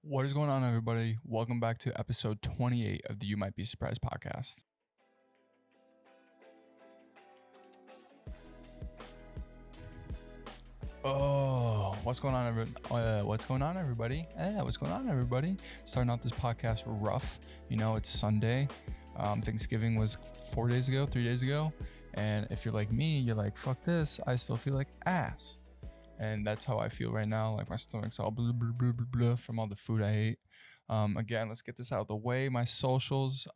What is going on, everybody? Welcome back to episode 28 of the You Might Be Surprised podcast. What's going on, everybody? What's going on, everybody? Starting off this podcast rough. You know, it's Sunday. Thanksgiving was 3 days ago. And if you're like me, you're like, fuck this. I still feel like ass. And that's how I feel right now. Like my stomach's all blah, blah, blah, blah, blah from all the food I ate. Again, let's get this out of the way. My socials,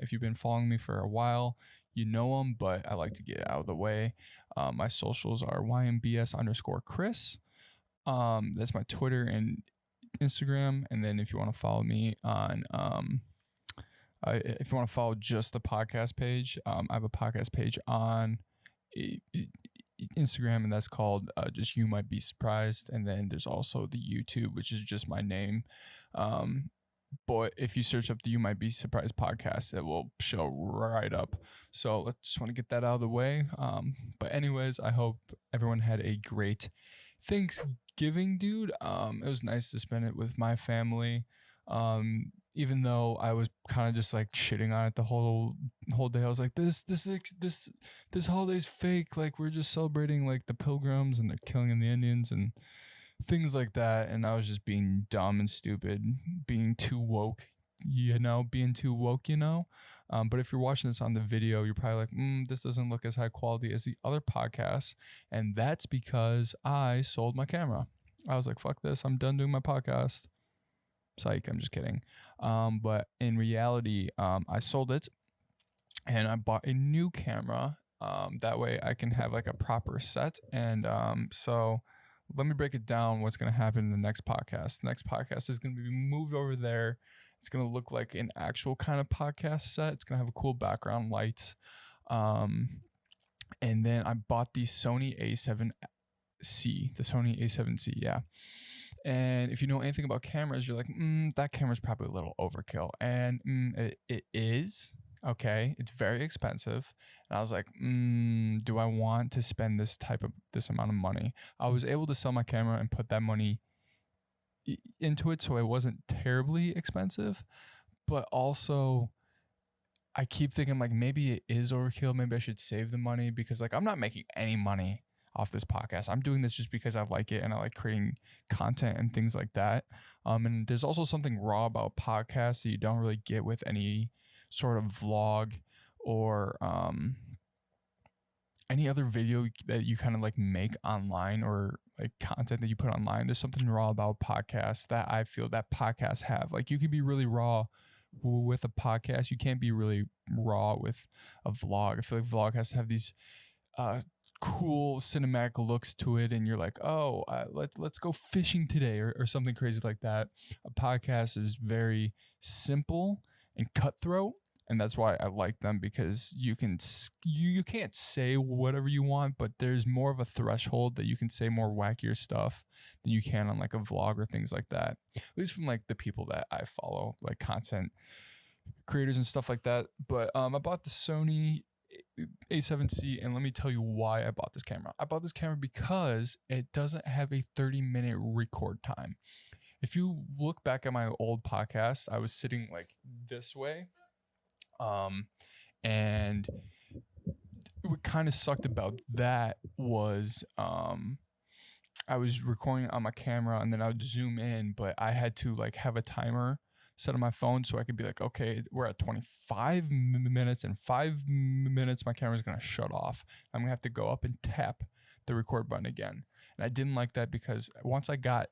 if you've been following me for a while, you know them, but I like to get out of the way. My socials are YMBS_Chris. That's my Twitter and Instagram. And then if you want to follow me on, if you want to follow just the podcast page, I have a podcast page on Instagram, and that's called just You Might Be Surprised. And then there's also the YouTube, which is just my name. But if you search up the You Might Be Surprised podcast, it will show right up. So let's just want to get that out of the way. But anyways, I hope everyone had a great Thanksgiving, dude. It was nice to spend it with my family. Even though I was kind of just like shitting on it the whole day. I was like, this holiday's fake. Like, we're just celebrating like the Pilgrims and they're killing the Indians and things like that. And I was just being dumb and stupid, being too woke. But if you're watching this on the video, you're probably like, this doesn't look as high quality as the other podcasts. And that's because I sold my camera. I was like, fuck this. I'm done doing my podcast. Psych, I'm just kidding. But in reality, I sold it and I bought a new camera. That way I can have like a proper set. And so let me break it down what's going to happen in the next podcast. The next podcast is going to be moved over there. It's going to look like an actual kind of podcast set. It's going to have a cool background lights. And then I bought the Sony A7C, yeah. And if you know anything about cameras, you're like, that camera's probably a little overkill. And it is. Okay, it's very expensive. And I was like, do I want to spend this amount of money? I was able to sell my camera and put that money into it, so it wasn't terribly expensive. But also, I keep thinking like maybe it is overkill. Maybe I should save the money because like I'm not making any money off this podcast. I'm doing this just because I like it and I like creating content and things like that. And there's also something raw about podcasts that you don't really get with any sort of vlog or any other video that you kind of like make online or like content that you put online. There's something raw about podcasts that I feel that podcasts have. Like you can be really raw with a podcast. You can't be really raw with a vlog. I feel like vlog has to have these cool cinematic looks to it, and you're like, let's go fishing today or something crazy like that. A podcast is very simple and cutthroat, and that's why I like them, because you can't say whatever you want, but there's more of a threshold that you can say more wackier stuff than you can on like a vlog or things like that, at least from like the people that I follow, like content creators and stuff like that. But I bought the Sony A7C, and let me tell you why I bought this camera. I bought this camera because it doesn't have a 30-minute record time. If you look back at my old podcast, I was sitting like this way. And what kind of sucked about that was I was recording on my camera and then I would zoom in, but I had to like have a timer set on my phone so I could be like, okay, we're at 25 minutes. In 5 minutes, my camera's going to shut off. I'm going to have to go up and tap the record button again. And I didn't like that because once I got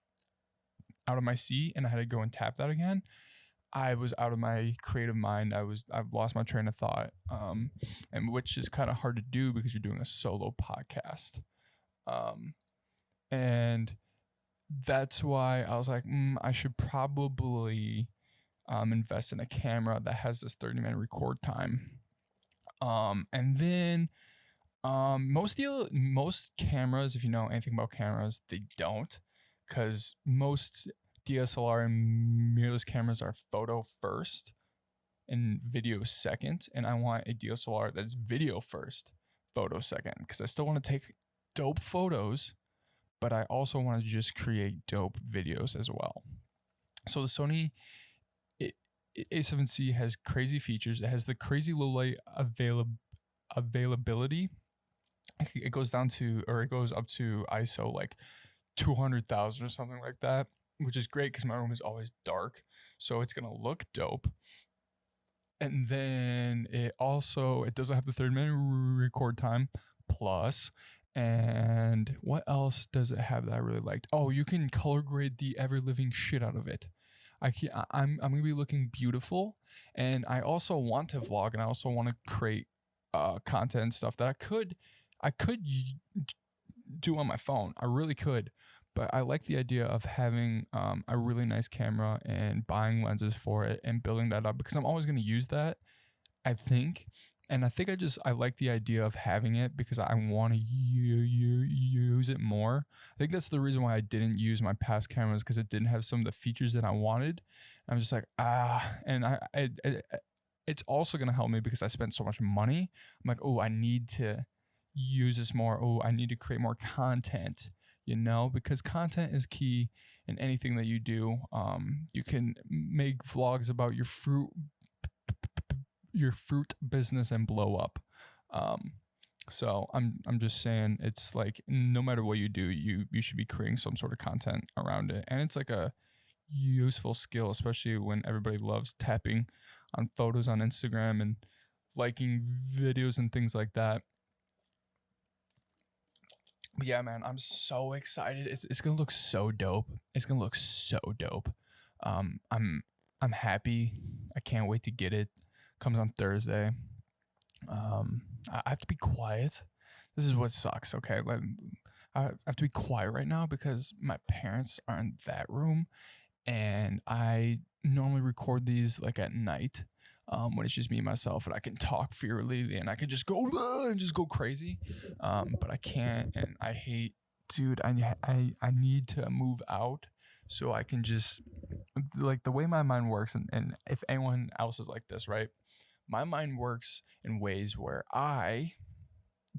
out of my seat and I had to go and tap that again, I was out of my creative mind. I've lost my train of thought, and which is kind of hard to do because you're doing a solo podcast. And that's why I was like, I should probably invest in a camera that has this 30-minute record time. And then most cameras, if you know anything about cameras, they don't, because most DSLR and mirrorless cameras are photo first and video second, and I want a DSLR that's video first, photo second, because I still want to take dope photos, but I also want to just create dope videos as well. So the Sony A7C has crazy features. It has the crazy low light availability. It goes down to, or it goes up to ISO like 200,000 or something like that, which is great because my room is always dark. So it's going to look dope. And then it doesn't have the 30-minute record time plus. And what else does it have that I really liked? Oh, you can color grade the ever living shit out of it. I'm gonna be looking beautiful, and I also want to vlog, and I also want to create content and stuff that I could do on my phone. I really could, but I like the idea of having a really nice camera and buying lenses for it and building that up because I'm always gonna use that, I think. And I think I like the idea of having it because I want to use it more. I think that's the reason why I didn't use my past cameras, because it didn't have some of the features that I wanted. I'm just like, and it's also going to help me because I spent so much money. I'm like, oh, I need to use this more. Oh, I need to create more content, because content is key in anything that you do. You can make vlogs about your fruit business and blow up. So I'm just saying, it's like no matter what you do, you should be creating some sort of content around it, and it's like a useful skill, especially when everybody loves tapping on photos on Instagram and liking videos and things like that. But yeah, man, I'm so excited. It's gonna look so dope. It's gonna look so dope. I'm happy. I can't wait to get it. Comes on Thursday. I have to be quiet. This is what sucks. Okay, I have to be quiet right now because my parents are in that room, and I normally record these like at night, when it's just me and myself, and I can talk freely and I can just go and just go crazy. But I can't, and I hate, dude. I need to move out so I can just, like, the way my mind works, and if anyone else is like this, right? My mind works in ways where I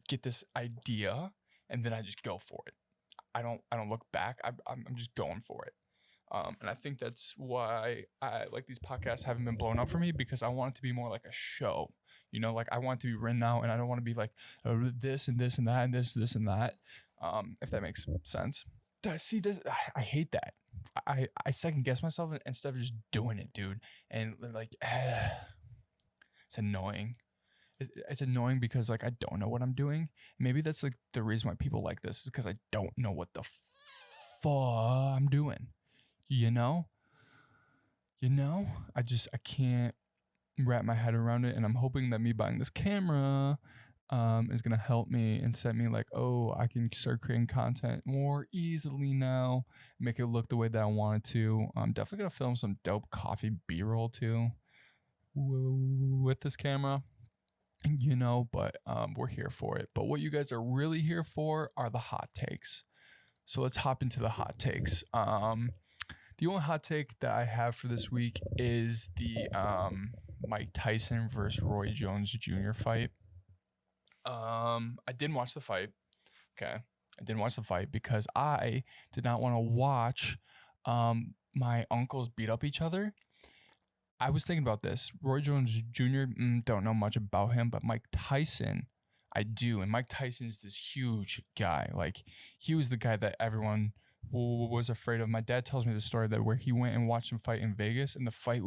get this idea and then I just go for it. I don't look back. I'm just going for it. And I think that's why I like these podcasts haven't been blown up for me, because I want it to be more like a show. Like I want it to be written out, and I don't want to be like, this and this and that and this and that. If that makes sense. See this? I hate that. I second guess myself instead of just doing it, dude. And like, it's annoying. It's annoying because like I don't know what I'm doing. Maybe that's like the reason why people like this, is because I don't know what the fuck I'm doing. I can't wrap my head around it, and I'm hoping that me buying this camera is gonna help me and set me like, oh, I can start creating content more easily now, make it look the way that I want it to. I'm definitely gonna film some dope coffee B-roll too with this camera, but we're here for it. But what you guys are really here for are the hot takes. So let's hop into the hot takes. The only hot take that I have for this week is the Mike Tyson versus Roy Jones Jr. fight. I didn't watch the fight. Okay. I didn't watch the fight because I did not want to watch my uncles beat up each other. I was thinking about this. Roy Jones Jr., don't know much about him, but Mike Tyson, I do. And Mike Tyson's this huge guy. Like, he was the guy that everyone was afraid of. My dad tells me the story that where he went and watched him fight in Vegas, and the fight,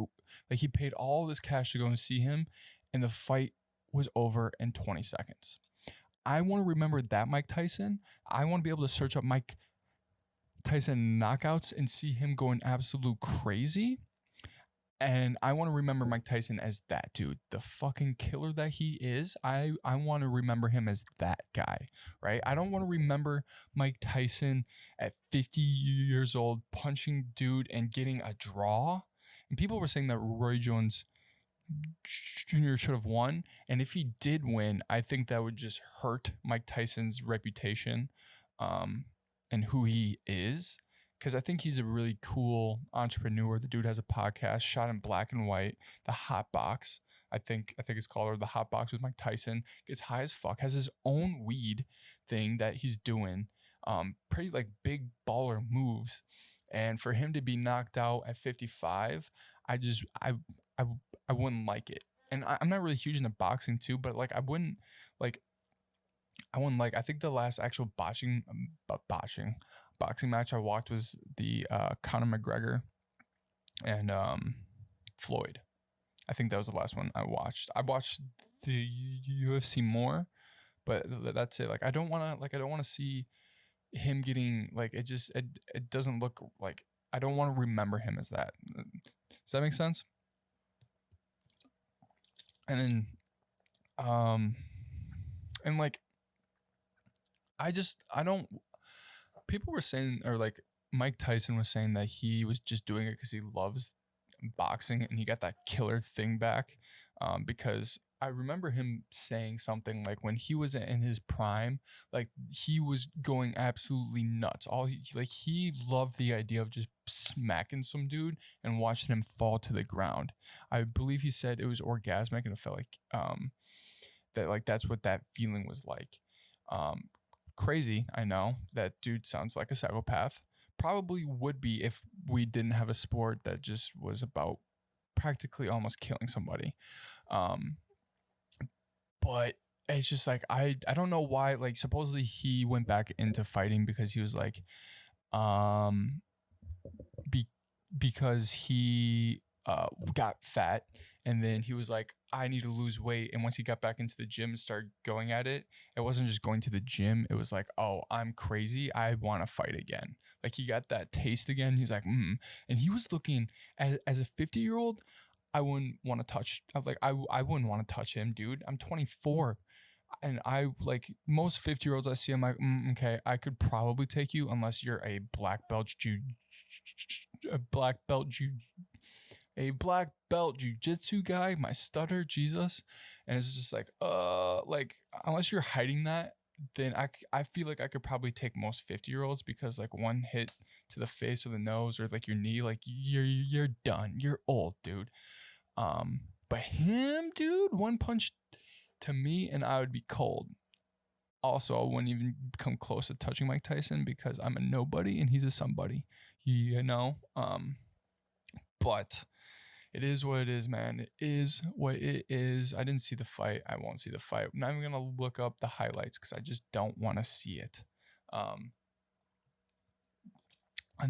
like, he paid all this cash to go and see him, and the fight was over in 20 seconds. I want to remember that Mike Tyson. I want to be able to search up Mike Tyson knockouts and see him going absolute crazy. And I want to remember Mike Tyson as that dude, the fucking killer that he is. I want to remember him as that guy, right? I don't want to remember Mike Tyson at 50 years old punching dude and getting a draw. And people were saying that Roy Jones Jr. should have won. And if he did win, I think that would just hurt Mike Tyson's reputation, and who he is. Because I think he's a really cool entrepreneur. The dude has a podcast, shot in black and white, The Hot Box. I think it's called, or The Hot Box with Mike Tyson. Gets high as fuck. Has his own weed thing that he's doing. Pretty like big baller moves. And for him to be knocked out at 55, I I wouldn't like it. And I'm not really huge into boxing too, but like like I think the last actual boxing match I watched was the Conor McGregor and Floyd. I think that was the last one I watched. I watched the UFC more, but that's it. Like I don't want to see him getting like it doesn't look like I don't want to remember him as that. Does that make sense? And then and like I don't people were saying or like Mike Tyson was saying that he was just doing it because he loves boxing and he got that killer thing back. Because I remember him saying something like when he was in his prime, like he was going absolutely nuts. He loved the idea of just smacking some dude and watching him fall to the ground. I believe he said it was orgasmic and it felt like that like that's what that feeling was like. Crazy, I know that dude sounds like a psychopath. Probably would be if we didn't have a sport that just was about practically almost killing somebody. But it's just like I don't know why. Like supposedly he went back into fighting because he was like, because he got fat, and then he was like, I need to lose weight. And once he got back into the gym and started going at it, it wasn't just going to the gym. It was like, oh, I'm crazy. I want to fight again. Like he got that taste again. He's like, and he was looking as a 50-year-old. I wouldn't want to touch. I wouldn't want to touch him, dude. I'm 24, and I like most 50-year-olds I see. I'm like, okay, I could probably take you unless you're a black belt a black belt jujitsu guy. My stutter, Jesus, and it's just like unless you're hiding that, then I feel like I could probably take most 50-year-olds because like one hit to the face or the nose or like your knee, like you're done. You're old, dude. But him, dude, one punch to me and I would be cold. Also, I wouldn't even come close to touching Mike Tyson because I'm a nobody and he's a somebody, you know? But it is what it is, man. It is what it is. I didn't see the fight. I won't see the fight. I'm not even going to look up the highlights because I just don't want to see it. On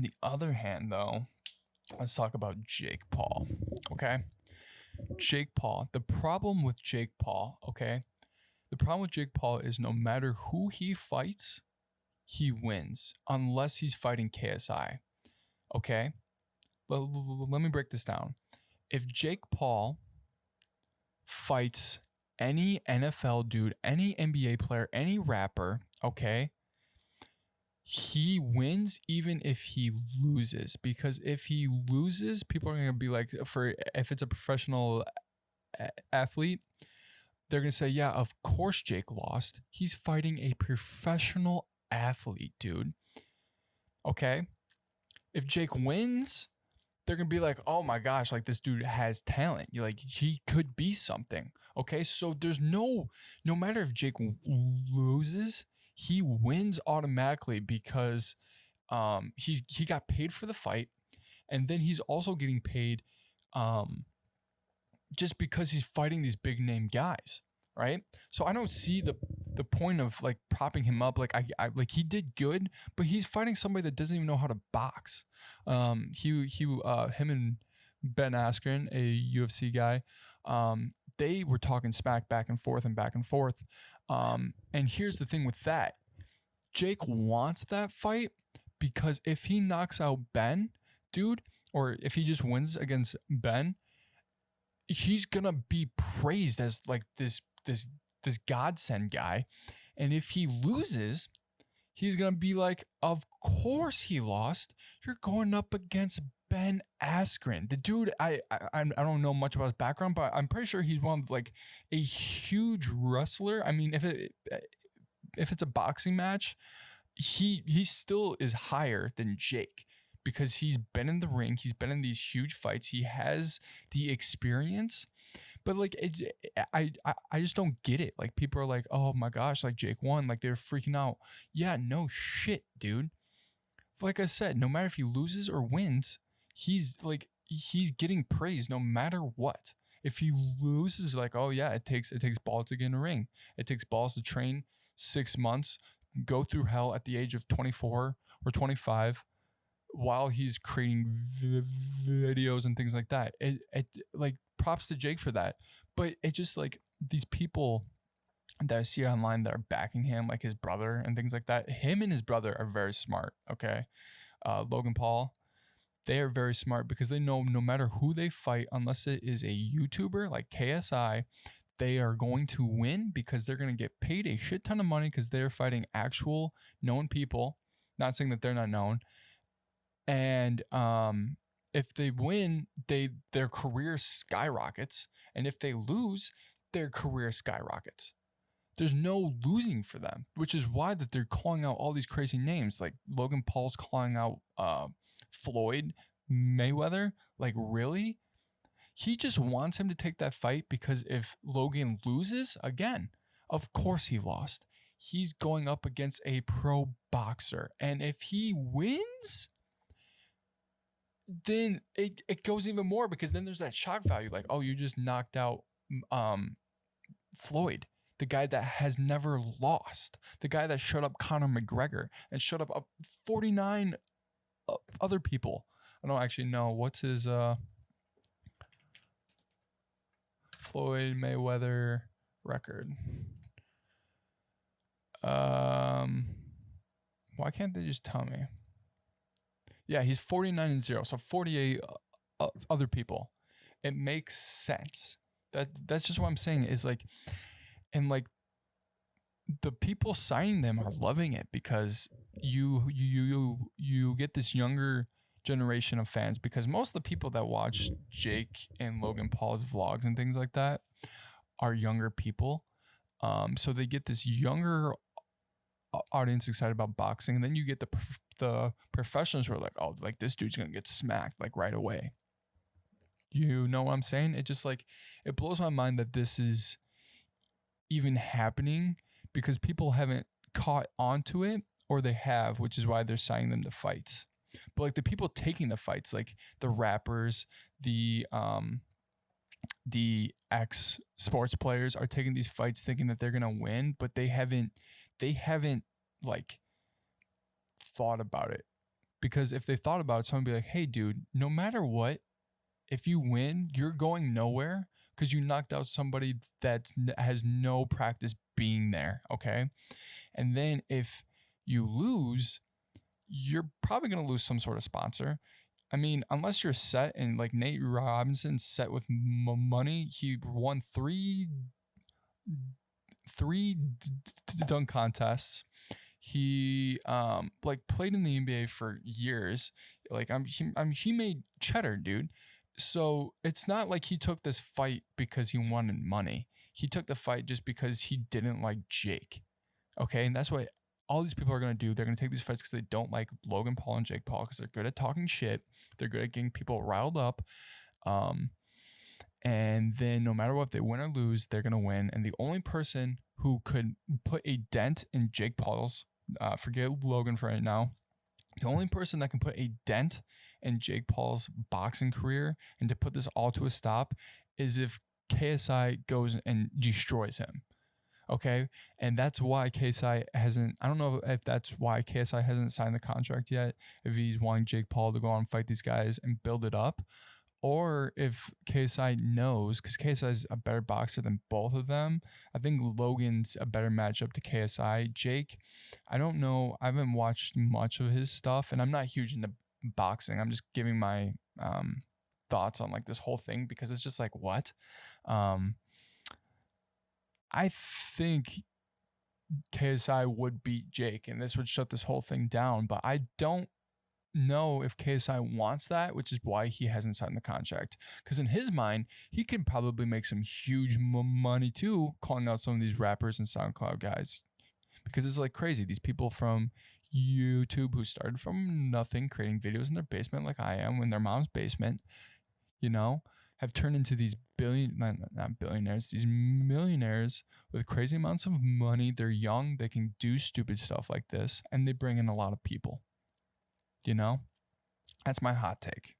the other hand, though, let's talk about Jake Paul, okay? Jake Paul. The problem with Jake Paul, okay? The problem with Jake Paul is no matter who he fights, he wins unless he's fighting KSI, okay? Let me break this down. If Jake Paul fights any NFL dude, any NBA player, any rapper, okay, he wins even if he loses. Because if he loses, people are going to be like, if it's a professional athlete, they're going to say, yeah, of course Jake lost. He's fighting a professional athlete, dude. Okay? If Jake wins, they're going to be like, oh my gosh, like this dude has talent. You're like, he could be something. Okay? So there's no matter if Jake loses, he wins automatically because he got paid for the fight, and then he's also getting paid just because he's fighting these big name guys, right? So I don't see the point of like propping him up. Like I like he did good, but he's fighting somebody that doesn't even know how to box. Him and Ben Askren, a UFC guy, they were talking smack back and forth. And here's the thing with that. Jake wants that fight because if he knocks out Ben, dude, or if he just wins against Ben, he's gonna be praised as like this godsend guy. And if he loses, he's gonna be like, of course he lost. You're going up against Ben Askren. The dude, I don't know much about his background, but I'm pretty sure he's one of like a huge wrestler. I mean, if it's a boxing match, he still is higher than Jake because he's been in the ring, he's been in these huge fights, he has the experience. But like I just don't get it. Like people are like, oh my gosh, like Jake won, like they're freaking out. Yeah, no shit, dude. like I said, no matter if he loses or wins, he's getting praised no matter what. If he loses, like, oh yeah, it takes balls to get in a ring. It takes balls to train 6 months, go through hell at the age of 24 or 25 while he's creating videos and things like that. It like, props to Jake for that. But it just, like, these people that I see online that are backing him, like his brother and things like that. Him and his brother are very smart. Okay. Logan Paul, they are very smart because they know no matter who they fight, unless it is a YouTuber like KSI, they are going to win because they're going to get paid a shit ton of money because they're fighting actual known people. Not saying that they're not known. And if they win, their career skyrockets. And if they lose, their career skyrockets. There's no losing for them, which is why that they're calling out all these crazy names. Like Logan Paul's calling out Floyd Mayweather. Like, really? He just wants him to take that fight because if Logan loses, again, of course he lost. He's going up against a pro boxer. And if he wins, then it goes even more because then there's that shock value. Like, oh, you just knocked out Floyd, the guy that has never lost, the guy that shut up Conor McGregor and shut up 49 other people. I don't actually know what's his Floyd Mayweather record. Why can't they just tell me? Yeah, he's 49-0, so 48 other people. It makes sense. That's just what I'm saying is like, and like the people signing them are loving it because you get this younger generation of fans, because most of the people that watch Jake and Logan Paul's vlogs and things like that are younger people. So they get this younger audience excited about boxing, and then you get the professionals who are like, oh, like this dude's gonna get smacked like right away. You know what I'm saying? It just like, it blows my mind that this is even happening because people haven't caught onto it, or they have, which is why they're signing them to fights. But like the people taking the fights, like the rappers, the ex sports players are taking these fights thinking that they're gonna win, but they haven't like thought about it. Because if they thought about it, someone would be like, hey dude, no matter what, if you win, you're going nowhere because you knocked out somebody that has no practice being there, okay? And then if you lose, you're probably going to lose some sort of sponsor. I mean, unless you're set, and like Nate Robinson set with money, he won three dunk contests. He like played in the NBA for years. Like he made cheddar, dude. So it's not like he took this fight because he wanted money. He took the fight just because he didn't like Jake. Okay, and that's what all these people are going to do. They're going to take these fights because they don't like Logan Paul and Jake Paul, because they're good at talking shit. They're good at getting people riled up. And then no matter what, if they win or lose, they're going to win. And the only person who could put a dent in Jake Paul's, forget Logan for right now, the only person that can put a dent in Jake Paul's boxing career and to put this all to a stop is if KSI goes and destroys him. Okay. And that's why KSI hasn't, I don't know if that's why KSI hasn't signed the contract yet, if he's wanting Jake Paul to go on and fight these guys and build it up, or if KSI knows, because KSI is a better boxer than both of them. I think Logan's a better matchup to KSI. Jake, I don't know. I haven't watched much of his stuff, and I'm not huge into boxing. I'm just giving my thoughts on like this whole thing because it's just like, what? I think KSI would beat Jake, and this would shut this whole thing down, but I don't know if KSI wants that, which is why he hasn't signed the contract. Because in his mind, he could probably make some huge money too, calling out some of these rappers and SoundCloud guys. Because it's like crazy. These people from YouTube who started from nothing, creating videos in their basement like I am, in their mom's basement, you know, have turned into these not billionaires, these millionaires with crazy amounts of money. They're young, they can do stupid stuff like this, and they bring in a lot of people. You know, that's my hot take.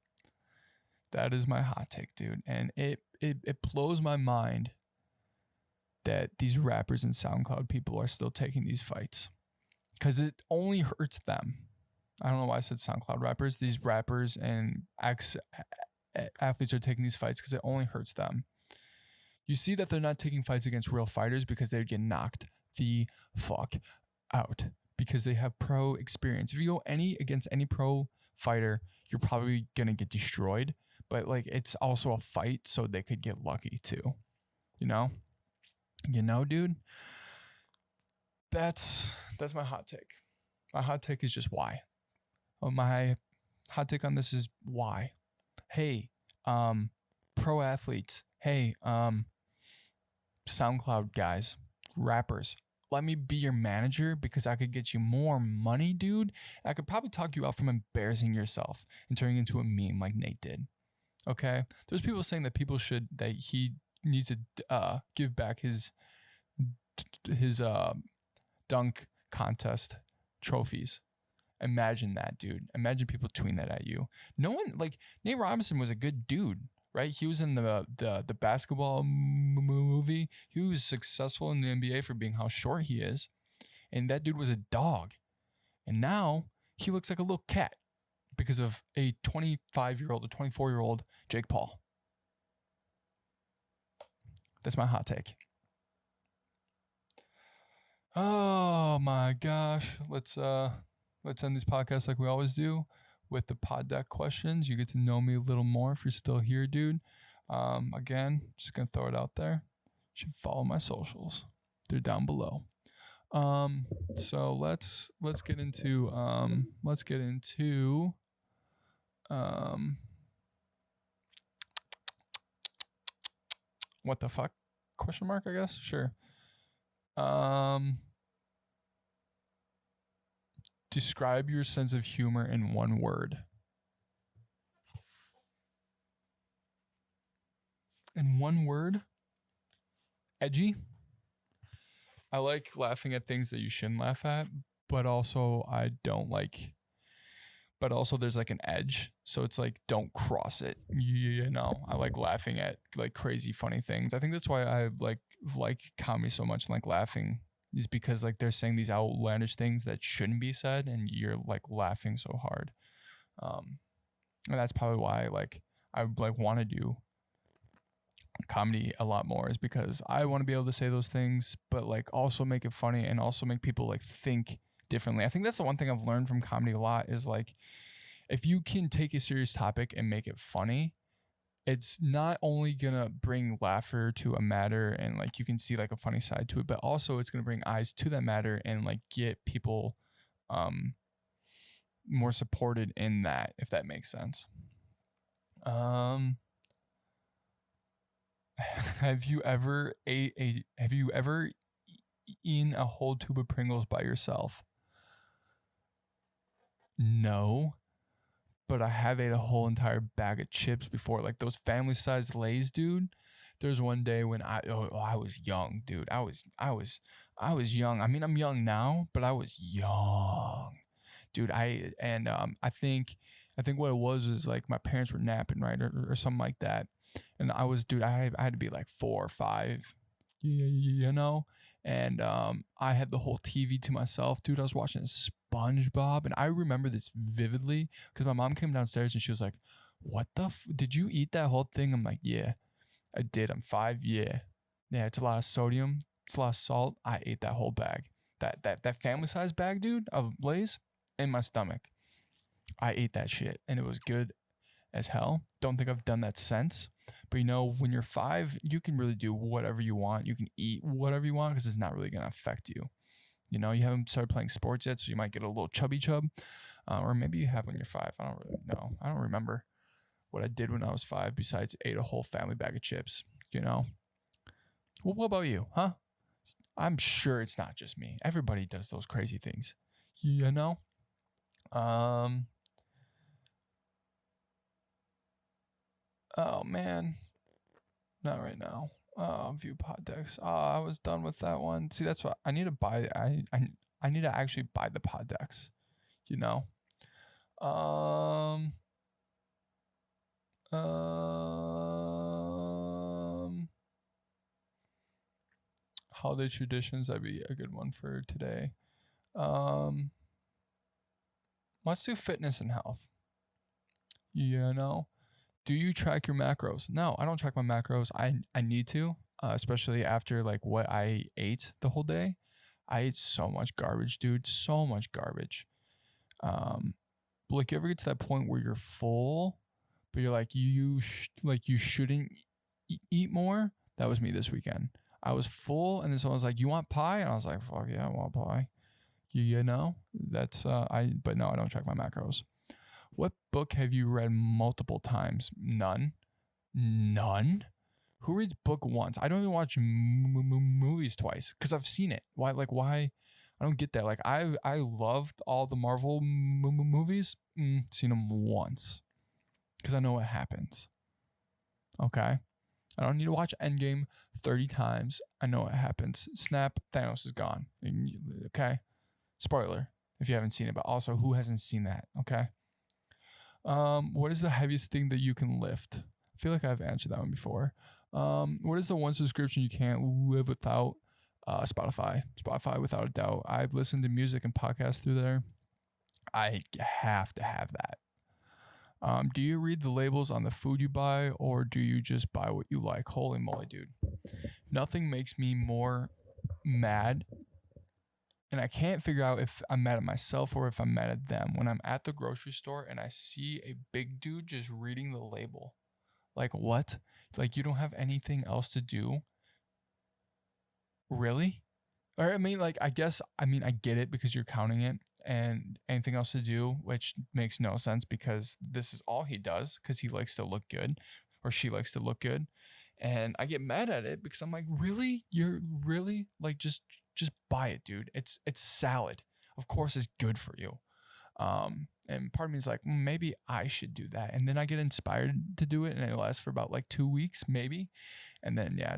That is my hot take, dude. And it blows my mind that these rappers and SoundCloud people are still taking these fights, because it only hurts them. I don't know why I said SoundCloud rappers. These rappers and athletes are taking these fights because it only hurts them. You see that they're not taking fights against real fighters because they would get knocked the fuck out because they have pro experience. If you go against any pro fighter, you're probably gonna get destroyed. But like, it's also a fight, so they could get lucky too. You know, dude. That's my hot take. My hot take is just why. My hot take on this is why. Hey, pro athletes. Hey, SoundCloud guys, rappers. Let me be your manager because I could get you more money, dude. I could probably talk you out from embarrassing yourself and turning into a meme like Nate did. Okay? There's people saying that he needs to give back his dunk contest trophies. Imagine that, dude. Imagine people tweeting that at you. No one, like, Nate Robinson was a good dude, right? He was in the basketball movie. He was successful in the NBA for being how short he is. And that dude was a dog. And now he looks like a little cat because of a 25-year-old or 24-year-old Jake Paul. That's my hot take. Oh my gosh. Let's end these podcasts like we always do with the pod deck questions. You get to know me a little more if you're still here, dude. Again, just gonna throw it out there. You should follow my socials. They're down below. So let's get into what the fuck? Question mark, I guess. Sure. Describe your sense of humor in one word. In one word? Edgy. I like laughing at things that you shouldn't laugh at, but also I don't like. But also there's like an edge, so it's like don't cross it. You know, I like laughing at like crazy funny things. I think that's why I like comedy so much and like laughing. Is because like they're saying these outlandish things that shouldn't be said and you're like laughing so hard. And that's probably why I like want to do comedy a lot more, is because I want to be able to say those things but like also make it funny and also make people like think differently. I think that's the one thing I've learned from comedy a lot is like, if you can take a serious topic and make it funny, it's not only gonna bring laughter to a matter and like you can see like a funny side to it, but also it's gonna bring eyes to that matter and like get people more supported in that, if that makes sense. Have you ever eaten a whole tube of Pringles by yourself? No. But I have ate a whole entire bag of chips before, like those family-sized Lay's, dude. There's one day when I was young, dude. I was young. I mean, I'm young now, but I was young, dude. I think what it was like my parents were napping, right, or something like that, and I had to be like 4 or 5, you know. And I had the whole TV to myself, dude. I was watching SpongeBob, and I remember this vividly because my mom came downstairs and she was like, "What the? Did you eat that whole thing?" I'm like, "Yeah, I did. I'm 5. Yeah, it's a lot of sodium. It's a lot of salt. I ate that whole bag, that family size bag, dude, of Lay's in my stomach. I ate that shit, and it was good as hell. Don't think I've done that since." But you know, when you're 5, you can really do whatever you want. You can eat whatever you want because it's not really going to affect you. You know, you haven't started playing sports yet, so you might get a little chubby chub. Or maybe you have when you're 5. I don't really know. I don't remember what I did when I was 5 besides ate a whole family bag of chips, you know? Well, what about you, huh? I'm sure it's not just me. Everybody does those crazy things, you know? Oh man, not right now. View pod decks. I was done with that one. See, that's what I need to buy. I need to actually buy the pod decks. You know. Um, um, holiday traditions, that'd be a good one for today. Um, let's do fitness and health. You know, do you track your macros? No, I don't track my macros. I need to, especially after like what I ate the whole day. I ate so much garbage, dude. So much garbage. Um, like you ever get to that point where you're full, but you're like you shouldn't eat more. That was me this weekend. I was full, and then someone was like, "You want pie?" And I was like, "Fuck yeah, I want pie." You know, that's I. But no, I don't track my macros. What book have you read multiple times? None. None. Who reads book once? I don't even watch movies twice because I've seen it. Why? Like why? I don't get that. Like I loved all the Marvel movies. Seen them once because I know what happens. Okay. I don't need to watch Endgame 30 times. I know what happens. Snap, Thanos is gone. Okay. Spoiler if you haven't seen it, but also who hasn't seen that? Okay. What is the heaviest thing that you can lift? I feel like I've answered that one before. What is the one subscription you can't live without? Spotify. Spotify, without a doubt. I've listened to music and podcasts through there. I have to have that. Do you read the labels on the food you buy, or do you just buy what you like? Holy moly, dude. Nothing makes me more mad, and I can't figure out if I'm mad at myself or if I'm mad at them, when I'm at the grocery store and I see a big dude just reading the label. Like, what? Like, you don't have anything else to do? Really? Or, I mean, like, I get it because you're counting it and anything else to do, which makes no sense because this is all he does because he likes to look good or she likes to look good. And I get mad at it because I'm like, really? You're really like, just buy it, dude. It's salad. Of course it's good for you. And part of me is like, maybe I should do that. And then I get inspired to do it and it lasts for about like 2 weeks, maybe. And then, yeah,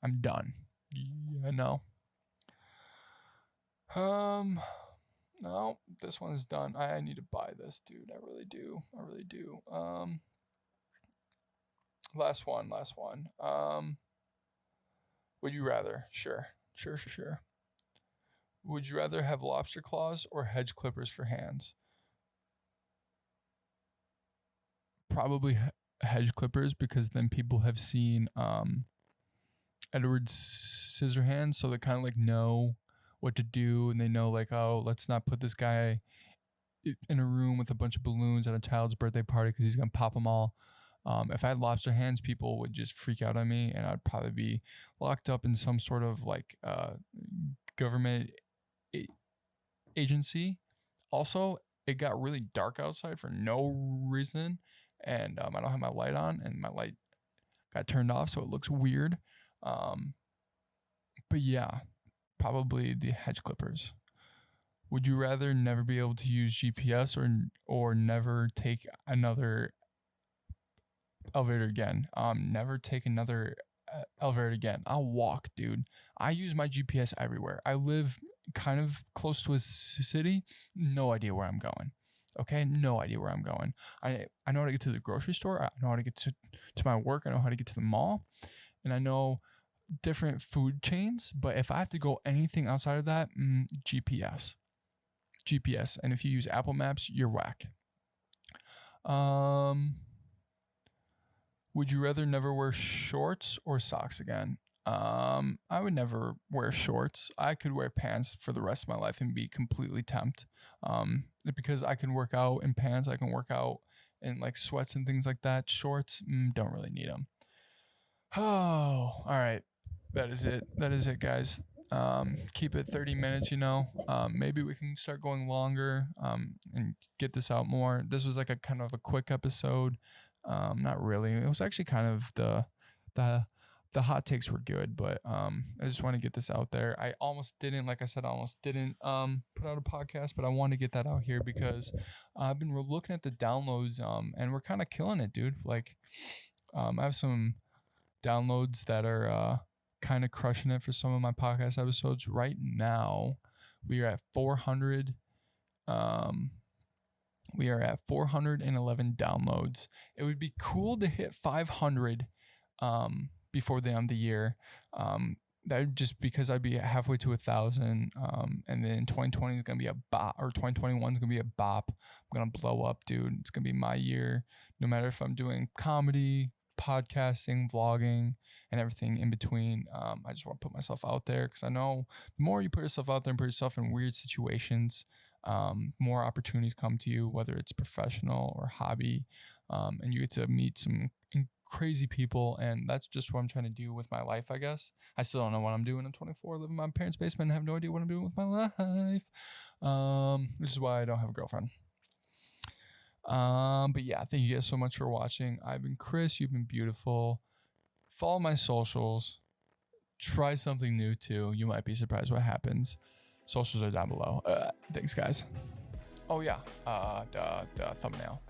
I'm done. Yeah, no. No, this one is done. I need to buy this, dude. I really do. I really do. Last one. Would you rather? Sure. Would you rather have lobster claws or hedge clippers for hands? Probably hedge clippers because then people have seen Edward Scissorhands, so they kind of like know what to do, and they know like, oh, let's not put this guy in a room with a bunch of balloons at a child's birthday party because he's gonna pop them all. If I had lobster hands, people would just freak out on me, and I'd probably be locked up in some sort of like government agency. Also, it got really dark outside for no reason, and I don't have my light on, and my light got turned off, so it looks weird. Um, but yeah, probably the hedge clippers. Would you rather never be able to use GPS or never take another elevator again? Never take another elevator again. I'll walk, dude. I use my GPS everywhere. I live kind of close to a city. No idea where I'm going. Okay, no idea where I'm going. I know how to get to the grocery store. I know how to get to my work. I know how to get to the mall, and I know different food chains. But if I have to go anything outside of that, GPS. And if you use Apple Maps, you're whack. Would you rather never wear shorts or socks again? I would never wear shorts. I could wear pants for the rest of my life and be completely tempted. Because I can work out in pants. I can work out in like sweats and things like that. Shorts, don't really need them. Oh, all right. That is it, guys. Keep it 30 minutes, maybe we can start going longer, and get this out more. This was like a kind of a quick episode. Not really. It was actually kind of the hot takes were good, but I just want to get this out there. I almost didn't put out a podcast, but I want to get that out here because I've been looking at the downloads, and we're kind of killing it, dude. Like, I have some downloads that are kind of crushing it for some of my podcast episodes. Right now, we are at 400. We are at 411 downloads. It would be cool to hit 500 before the end of the year. That just because I'd be halfway to 1,000. And then 2020 is going to be a bop, or 2021 is going to be a bop. I'm going to blow up, dude. It's going to be my year. No matter if I'm doing comedy, podcasting, vlogging, and everything in between. I just want to put myself out there because I know the more you put yourself out there and put yourself in weird situations, more opportunities come to you, whether it's professional or hobby, and you get to meet some crazy people, and that's just what I'm trying to do with my life, I guess. I still don't know what I'm doing. I'm 24, living in my parents' basement, and have no idea what I'm doing with my life, which is why I don't have a girlfriend. But yeah, thank you guys so much for watching. I've been Chris. You've been beautiful. Follow my socials. Try something new too. You might be surprised what happens. Socials are down below. Thanks, guys. Oh yeah, the thumbnail.